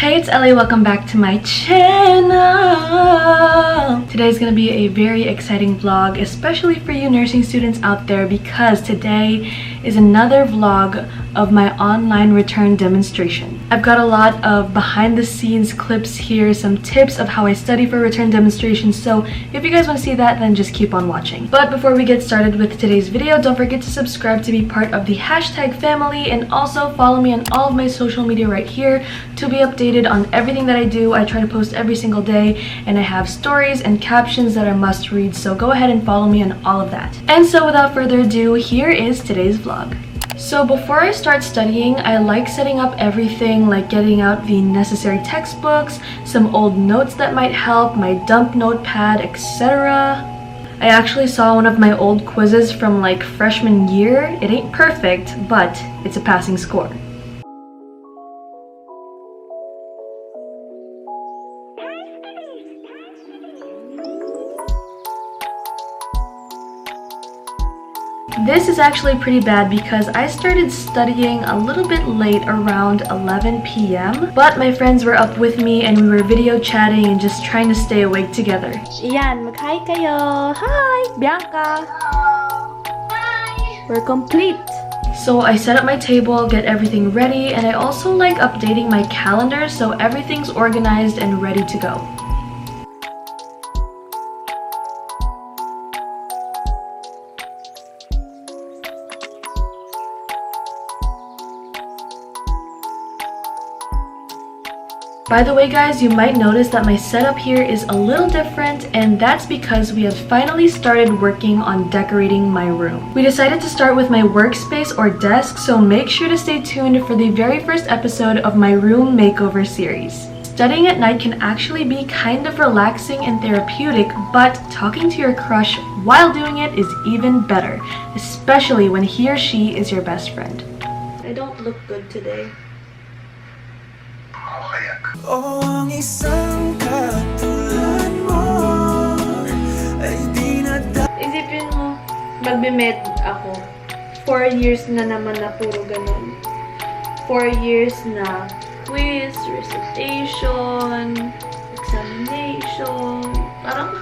Hey, it's Ellie. Welcome back to my channel. Today's gonna be a very exciting vlog, especially for you nursing students out there, because today is another vlog of my online return demonstration. I've got a lot of behind the scenes clips here, some tips of how I study for return demonstrations, so if you guys want to see that, then just keep on watching. But before we get started with today's video, don't forget to subscribe to be part of the hashtag family, and also follow me on all of my social media right here to be updated on everything that I do. I try to post every single day, and I have stories and captions that are must read, so go ahead and follow me on all of that. And so without further ado, here is today's vlog. So before I start studying, I like setting up everything, like getting out the necessary textbooks, some old notes that might help, my dump notepad, etc. I actually saw one of my old quizzes from like freshman year. It ain't perfect, but it's a passing score. This is actually pretty bad because I started studying a little bit late, around 11 p.m. But my friends were up with me and we were video chatting and just trying to stay awake together. Iyan, mag-hi kayo! Hi! Bianca! Hello! Hi! We're complete! So I set up my table, get everything ready, and I also like updating my calendar so everything's organized and ready to go. By the way guys, you might notice that my setup here is a little different, and that's because we have finally started working on decorating my room. We decided to start with my workspace or desk, so make sure to stay tuned for the very first episode of my room makeover series. Studying at night can actually be kind of relaxing and therapeutic, but talking to your crush while doing it is even better, especially when he or she is your best friend. I don't look good today. Oh, ang isang katulad mo ay di Isipin mo, magbe-med ako. 4 years na naman na puro ganun. 4 years na quiz, recitation, examination. Parang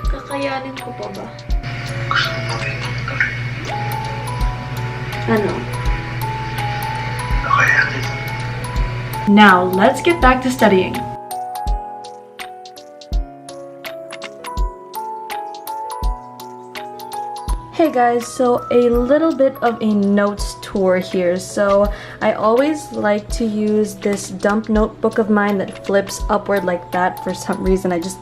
kakayanin ko pa ba? Ano? Now, let's get back to studying. Hey guys, so a little bit of a notes tour here. So I always like to use this dump notebook of mine that flips upward like that for some reason. I just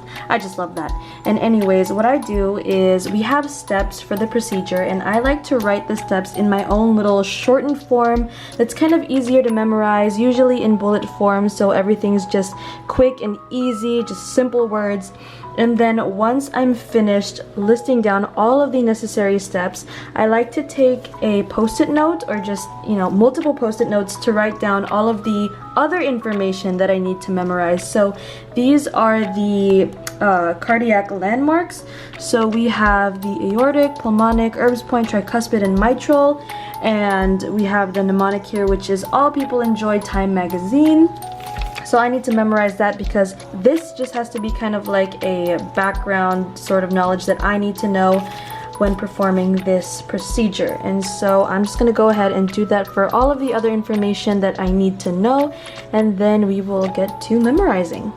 love that. And anyways, what I do is we have steps for the procedure, and I like to write the steps in my own little shortened form that's kind of easier to memorize, usually in bullet form, so everything's just quick and easy, just simple words. And then once I'm finished listing down all of the necessary steps, I like to take a post-it note, or just, multiple post-it notes to write down all of the other information that I need to memorize. So these are the cardiac landmarks. So we have the aortic, pulmonic, Erb's point, tricuspid, and mitral. And we have the mnemonic here, which is All People Enjoy Time Magazine. So I need to memorize that because this just has to be kind of like a background sort of knowledge that I need to know when performing this procedure. And so I'm just going to go ahead and do that for all of the other information that I need to know, and then we will get to memorizing.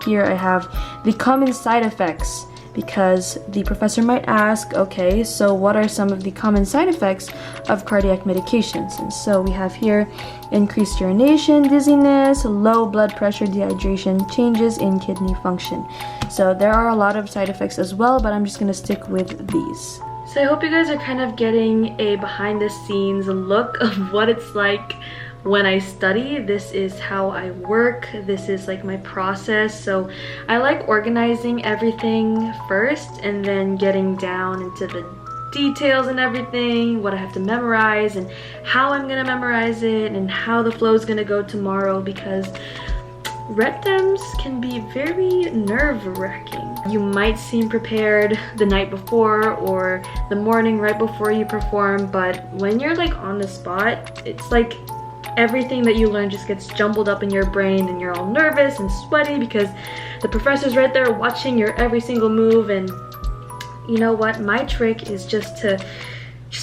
Here I have the common side effects, because the professor might ask, okay, so what are some of the common side effects of cardiac medications? And so we have here increased urination, dizziness, low blood pressure, dehydration, changes in kidney function. So there are a lot of side effects as well, but I'm just going to stick with these. So I hope you guys are kind of getting a behind the scenes look of what it's like when I study. This is how I work. This is like my process. So I like organizing everything first and then getting down into the details and everything, what I have to memorize and how I'm gonna memorize it and how the flow is gonna go tomorrow, because retdems can be very nerve-wracking. You might seem prepared the night before or the morning right before you perform, but when you're like on the spot, it's like everything that you learn just gets jumbled up in your brain and you're all nervous and sweaty because the professor's right there watching your every single move. And you know what? My trick is just to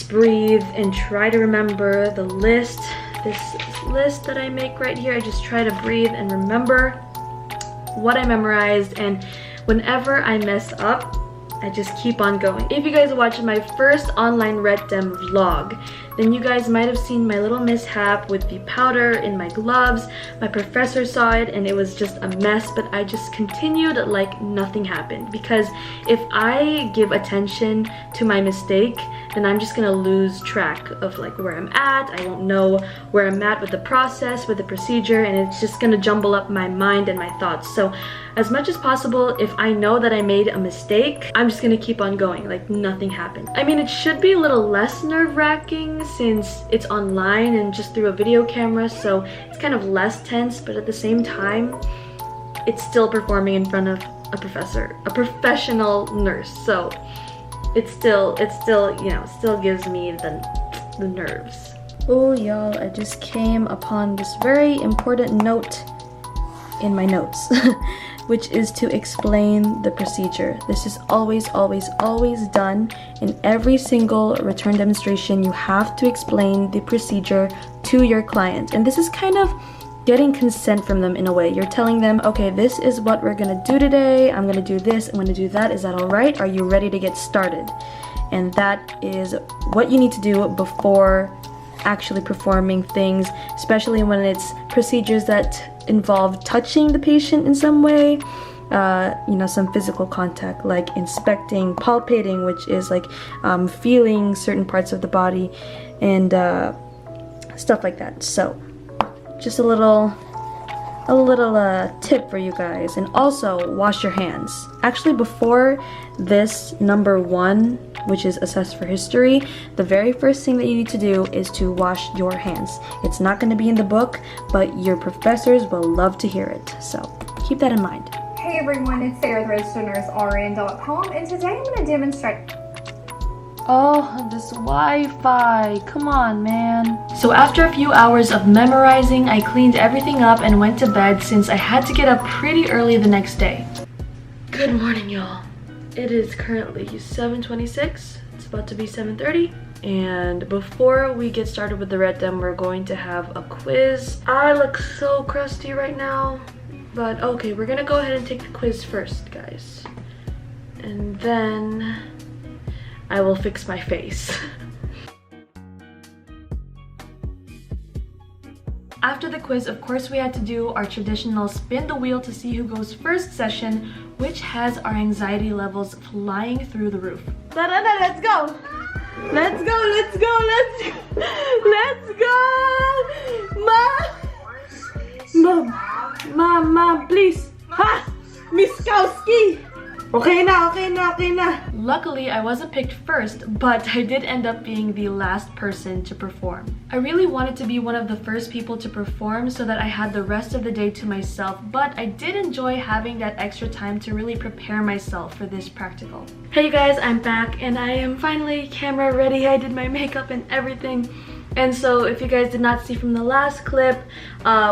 breathe and try to remember the list. This list that I make right here, I just try to breathe and remember what I memorized, and whenever I mess up, I just keep on going. If you guys watched my first online retdem vlog, then you guys might have seen my little mishap with the powder in my gloves. My professor saw it and it was just a mess, but I just continued like nothing happened, because if I give attention to my mistake, then I'm just gonna lose track of like where I'm at. I won't know where I'm at with the process, with the procedure, and it's just gonna jumble up my mind and my thoughts. So as much as possible, if I know that I made a mistake, I'm just gonna keep on going like nothing happened. I mean, it should be a little less nerve-wracking since it's online and just through a video camera, so it's kind of less tense, but at the same time, it's still performing in front of a professor, a professional nurse, so it still, you know, still gives me the nerves. Oh y'all, I just came upon this very important note in my notes, which is to explain the procedure. This is always, always, always done in every single return demonstration. You have to explain the procedure to your client, and this is kind of getting consent from them in a way. You're telling them, okay, this is what we're gonna do today. I'm gonna do this, I'm gonna do that. Is that all right? Are you ready to get started? And that is what you need to do before actually performing things, especially when it's procedures that involve touching the patient in some way, you know, some physical contact, like inspecting, palpating, which is like feeling certain parts of the body, and stuff like that. So just a little tip for you guys. And also wash your hands. Actually, before this number 1, which is assess for history, the very first thing that you need to do is to wash your hands. It's not going to be in the book, but your professors will love to hear it, so keep that in mind. Hey everyone, it's Sarah, the registered nurse, RN.com, and today I'm going to demonstrate. Oh, this Wi-Fi, come on, man. So after a few hours of memorizing, I cleaned everything up and went to bed since I had to get up pretty early the next day. Good morning, y'all. It is currently 7:26. It's about to be 7:30. And before we get started with the retdem, we're going to have a quiz. I look so crusty right now, but okay, we're gonna go ahead and take the quiz first, guys. And then I will fix my face. After the quiz, of course, we had to do our traditional spin the wheel to see who goes first session, which has our anxiety levels flying through the roof. Let's go! Let's go, let's go, let's go! Let's go! Mom, please! Ha! Miss Kowski! Okay na. Luckily, I wasn't picked first, but I did end up being the last person to perform. I really wanted to be one of the first people to perform so that I had the rest of the day to myself, but I did enjoy having that extra time to really prepare myself for this practical. Hey you guys, I'm back and I am finally camera ready. I did my makeup and everything. And so if you guys did not see from the last clip,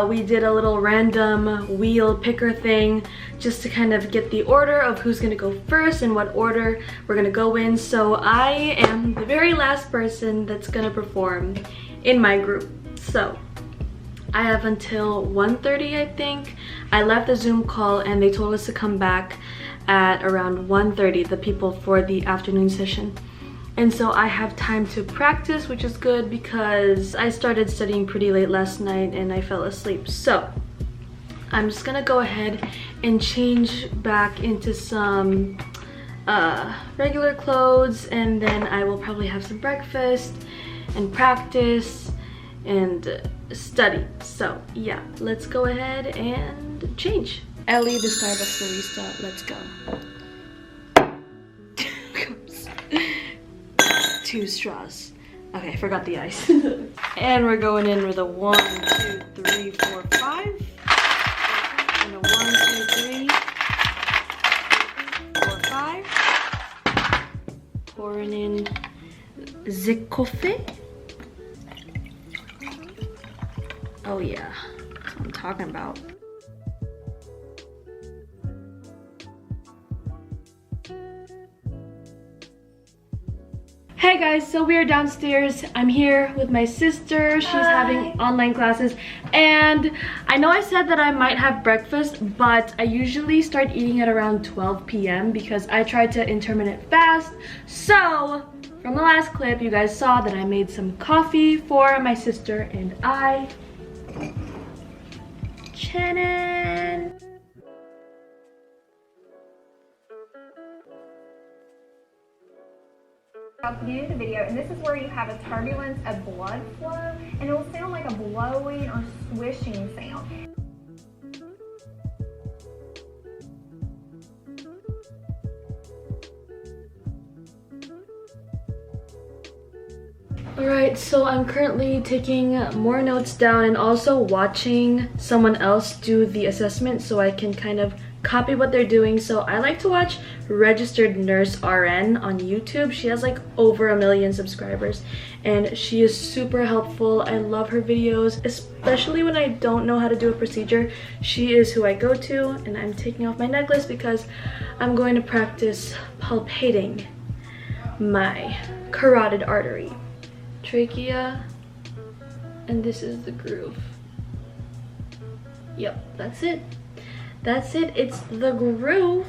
we did a little random wheel picker thing just to kind of get the order of who's gonna go first and what order we're gonna go in. So I am the very last person that's gonna perform in my group. So I have until 1:30, I think. I left the Zoom call and they told us to come back at around 1:30, the people for the afternoon session. And so I have time to practice, which is good because I started studying pretty late last night and I fell asleep. So I'm just gonna go ahead and change back into some regular clothes, and then I will probably have some breakfast and practice and study. So yeah, let's go ahead and change. Ellie, the Starbucks barista, let's go. 2 straws. Okay, I forgot the ice. And we're going in with a 1, 2, 3, 4, 5. And Zikofe. Oh yeah, that's what I'm talking about. Hey guys, so we are downstairs. I'm here with my sister. She's having online classes, and I know I said that I might have breakfast, but I usually start eating at around 12 p.m. because I try to intermittent fast. So from the last clip, you guys saw that I made some coffee for my sister and I. Shannon. At the beginning of the video, and this is where you have a turbulence of blood flow, and it will sound like a blowing or swishing sound. Alright, so I'm currently taking more notes down and also watching someone else do the assessment so I can kind of copy what they're doing. So I like to watch Registered Nurse RN on YouTube. She has like over 1 million subscribers and she is super helpful. I love her videos, especially when I don't know how to do a procedure. She is who I go to, and I'm taking off my necklace because I'm going to practice palpating my carotid artery. Trachea, and this is the groove. Yep, that's it. That's it, it's the groove.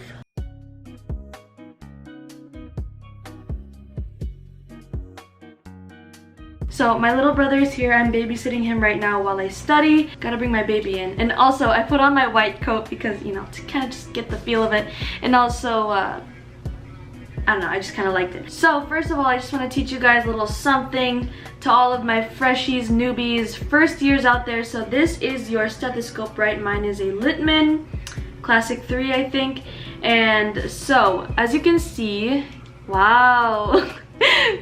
So my little brother is here. I'm babysitting him right now while I study. Gotta bring my baby in. And also I put on my white coat because, you know, to kind of just get the feel of it. And also, I don't know, I just kind of liked it. So first of all, I just want to teach you guys a little something to all of my freshies, newbies, first years out there. So this is your stethoscope, right? Mine is a Littman Classic 3, I think. And so, as you can see, wow,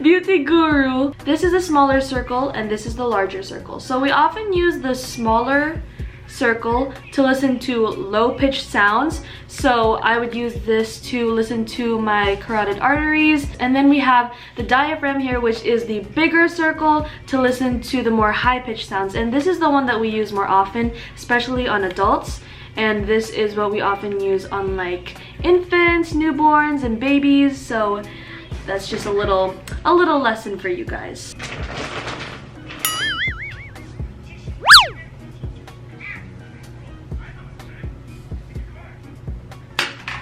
beauty guru. This is a smaller circle and this is the larger circle. So we often use the smaller circle to listen to low-pitched sounds, so I would use this to listen to my carotid arteries. And then we have the diaphragm here, which is the bigger circle, to listen to the more high-pitched sounds, and this is the one that we use more often, especially on adults. And this is what we often use on like infants, newborns, and babies. So that's just a little lesson for you guys.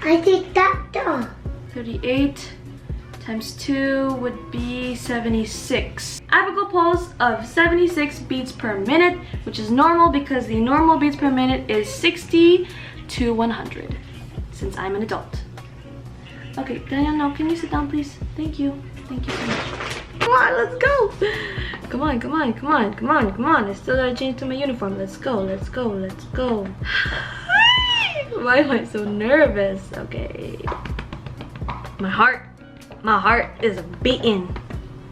I take that down. 38 times 2 would be 76. Apical pulse of 76 beats per minute, which is normal because the normal beats per minute is 60 to 100, since I'm an adult. Okay, Daniel, no, can you sit down, please? Thank you. Thank you so much. Come on, let's go. Come on, come on, come on, come on, come on. I still gotta change to my uniform. Let's go, let's go, let's go. Why am I so nervous? Okay. My heart is beating.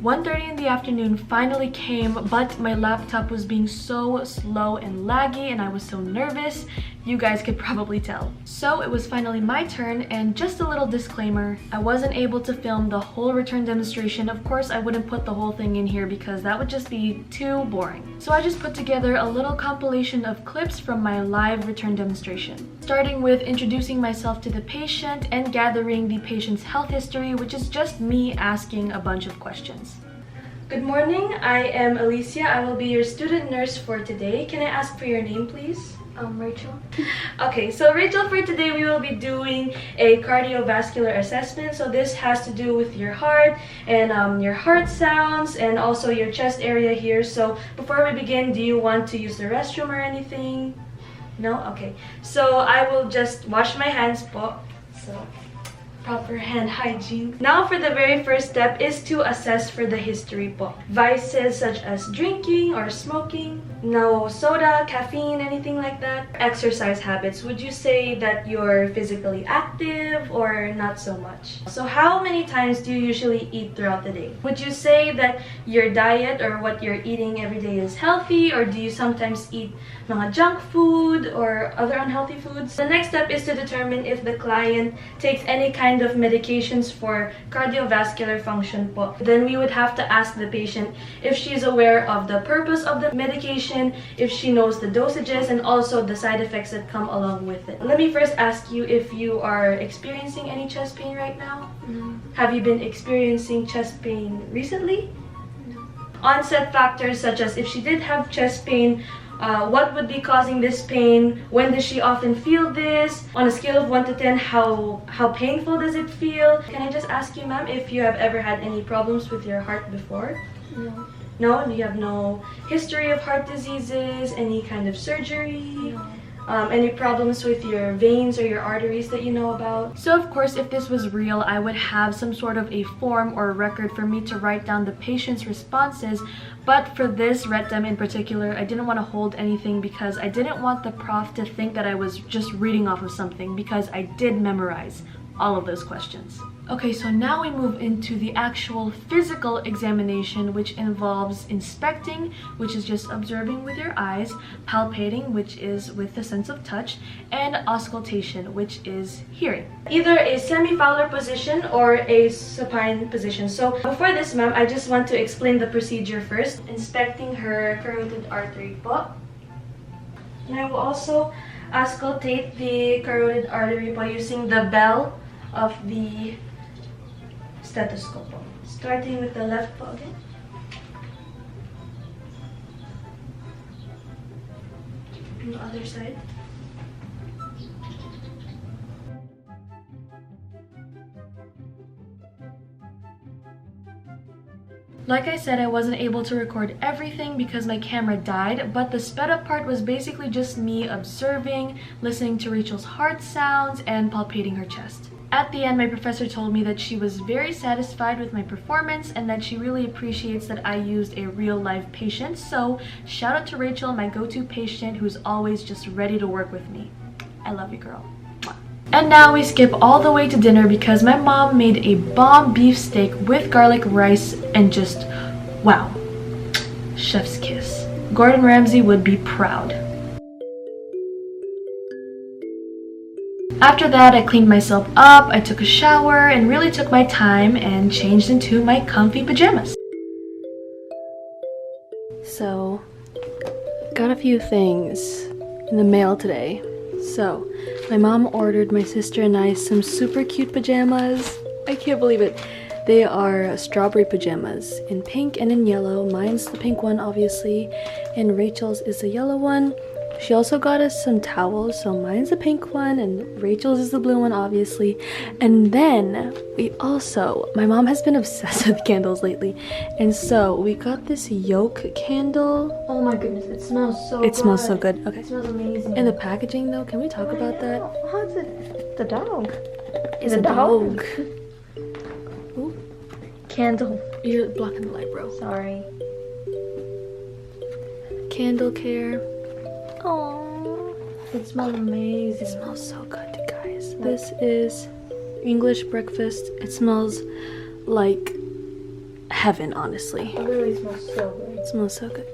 1:30 in the afternoon finally came, but my laptop was being so slow and laggy and I was so nervous. You guys could probably tell. So it was finally my turn, and just a little disclaimer, I wasn't able to film the whole return demonstration. Of course, I wouldn't put the whole thing in here because that would just be too boring. So I just put together a little compilation of clips from my live return demonstration, starting with introducing myself to the patient and gathering the patient's health history, which is just me asking a bunch of questions. Good morning, I am Alicia. I will be your student nurse for today. Can I ask for your name, please? Rachel. Okay, so Rachel, for today we will be doing a cardiovascular assessment. So this has to do with your heart and your heart sounds and also your chest area here. So before we begin, do you want to use the restroom or anything? No? Okay. So I will just wash my hands po. So proper hand hygiene. Now for the very first step is to assess for the history po. Vices such as drinking or smoking, no soda, caffeine, anything like that. Exercise habits, would you say that you're physically active or not so much? So how many times do you usually eat throughout the day? Would you say that your diet or what you're eating every day is healthy, or do you sometimes eat mga junk food or other unhealthy foods? The next step is to determine if the client takes any kind kind of medications for cardiovascular function po. Then we would have to ask the patient if she's aware of the purpose of the medication, if she knows the dosages, and also the side effects that come along with it. Let me first ask you if you are experiencing any chest pain right now? No. Have you been experiencing chest pain recently? No. Onset factors such as if she did have chest pain, what would be causing this pain? When does she often feel this? On a scale of 1 to 10, how painful does it feel? Can I just ask you, ma'am, if you have ever had any problems with your heart before? No. No? You have no history of heart diseases, any kind of surgery? No. Any problems with your veins or your arteries that you know about? So of course, if this was real, I would have some sort of a form or record for me to write down the patient's responses. But for this retdem in particular, I didn't want to hold anything because I didn't want the prof to think that I was just reading off of something, because I did memorize all of those questions. Okay, so now we move into the actual physical examination, which involves inspecting, which is just observing with your eyes, palpating, which is with the sense of touch, and auscultation, which is hearing. Either a semi-Fowler position or a supine position. So before this, ma'am, I just want to explain the procedure first. Inspecting her carotid artery po. And I will also auscultate the carotid artery by using the bell of the stethoscope. Starting with the left paw again. And the other side. Like I said, I wasn't able to record everything because my camera died, but the sped up part was basically just me observing, listening to Rachel's heart sounds, and palpating her chest. At the end, my professor told me that she was very satisfied with my performance and that she really appreciates that I used a real live patient. So shout out to Rachel, my go-to patient who's always just ready to work with me. I love you, girl. And now we skip all the way to dinner because my mom made a bomb beef steak with garlic rice and just, wow, chef's kiss. Gordon Ramsay would be proud. After that, I cleaned myself up, I took a shower, and really took my time and changed into my comfy pajamas. So, got a few things in the mail today. So, my mom ordered my sister and I some super cute pajamas. I can't believe it. They are strawberry pajamas in pink and in yellow. Mine's the pink one, obviously, and Rachel's is the yellow one. She also got us some towels, so mine's the pink one and Rachel's is the blue one, obviously. And then my mom has been obsessed with candles lately, and so we got this yolk candle. Oh my goodness, it smells so good. It smells so good. Okay. It smells amazing. And the packaging though, can we talk about that? Oh, it's the dog. It's a dog. Ooh. Candle. You're blocking the light, bro. Sorry. Candle care. Oh, it smells amazing. It smells so good, you guys. This is English breakfast. It smells like heaven, honestly. It really smells so good. It smells so good.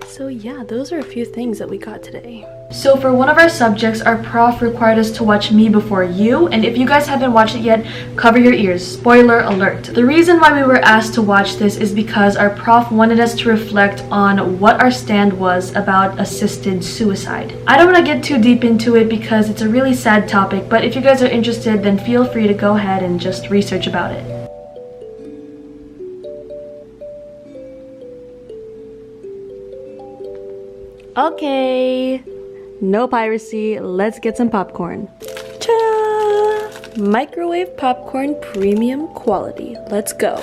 So yeah, those are a few things that we got today. So for one of our subjects, our prof required us to watch Me Before You, and if you guys haven't watched it yet, cover your ears. Spoiler alert. The reason why we were asked to watch this is because our prof wanted us to reflect on what our stand was about assisted suicide. I don't want to get too deep into it because it's a really sad topic, but if you guys are interested, then feel free to go ahead and just research about it. Okay, no piracy, let's get some popcorn. Ta-da! Microwave popcorn, premium quality. Let's go.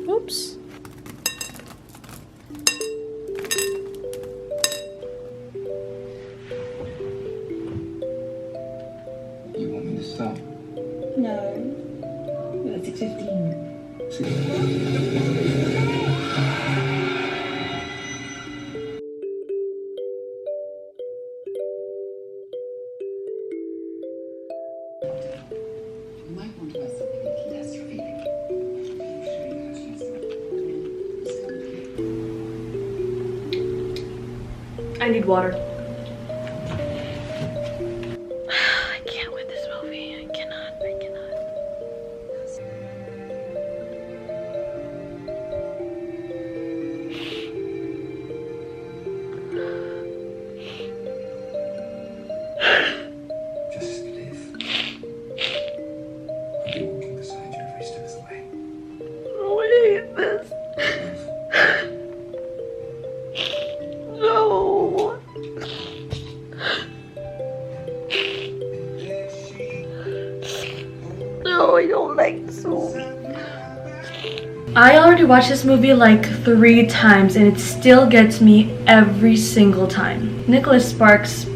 Oops. You want me to stop? No. It's 6:15. I need water. I can't with this movie. I cannot. Just live. I'll be walking beside you every step of the way. Oh, I hate this. No. No, I don't like this movie. I already watched this movie like 3 times and it still gets me every single time. Nicholas Sparks,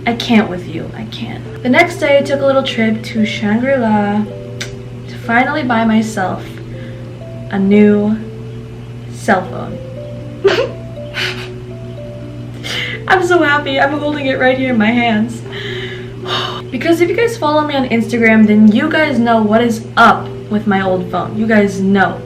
I can't with you. I can't. The next day I took a little trip to Shangri-La to finally buy myself a new cell phone. I'm so happy. I'm holding it right here in my hands. Because if you guys follow me on Instagram, then you guys know what is up with my old phone. You guys know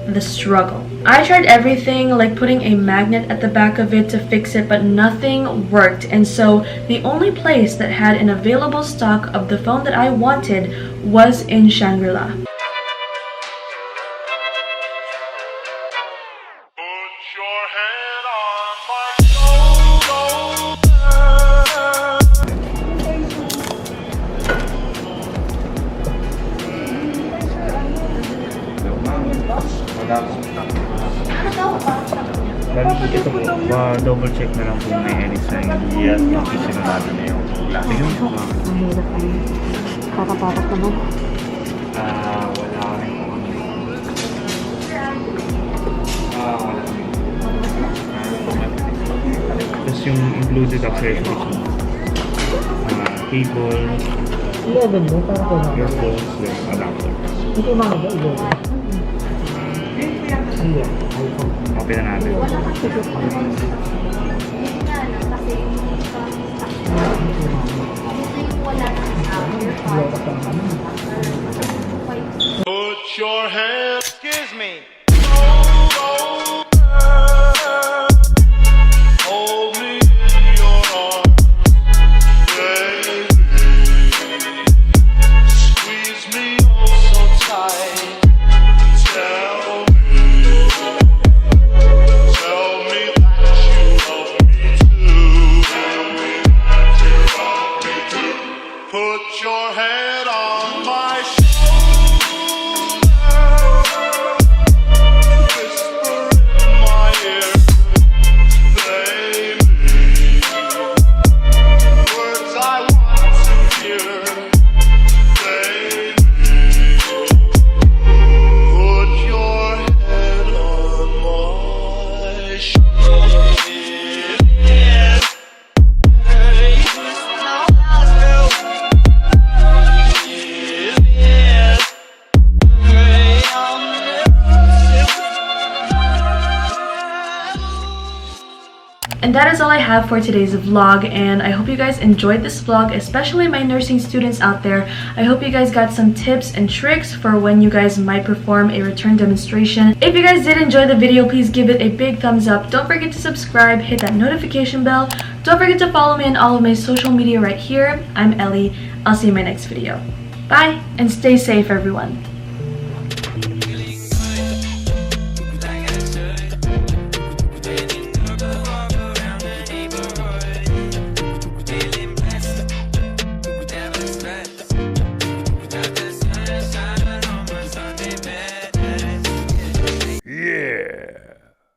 the struggle. I tried everything, like putting a magnet at the back of it to fix it, but nothing worked. And so the only place that had an available stock of the phone that I wanted was in Shangri-La. Bali ito po, double check na lang po may any sign yan na isinunado na yung plastic. Ang hirap ano. Kakapatak naman. Wala rin po kami. Wala kami. Tapos yung included accessories cable, 11 mo, para ko lang. earphones, yung adapter. Hindi mga ba, 11? Hindi, iPhone. Okay na natin. Put your hand. Excuse me. Hold me in your arms, baby. Squeeze me oh so tight. Tell me that you love me too. Put your head on my shoulder. Whisper in my ear, baby. Words I want to hear, baby. Put your head on my shoulder. And that is all I have for today's vlog, and I hope you guys enjoyed this vlog, especially my nursing students out there. I hope you guys got some tips and tricks for when you guys might perform a return demonstration. If you guys did enjoy the video, please give it a big thumbs up. Don't forget to subscribe, hit that notification bell. Don't forget to follow me on all of my social media right here. I'm Ellie. I'll see you in my next video. Bye, and stay safe, everyone.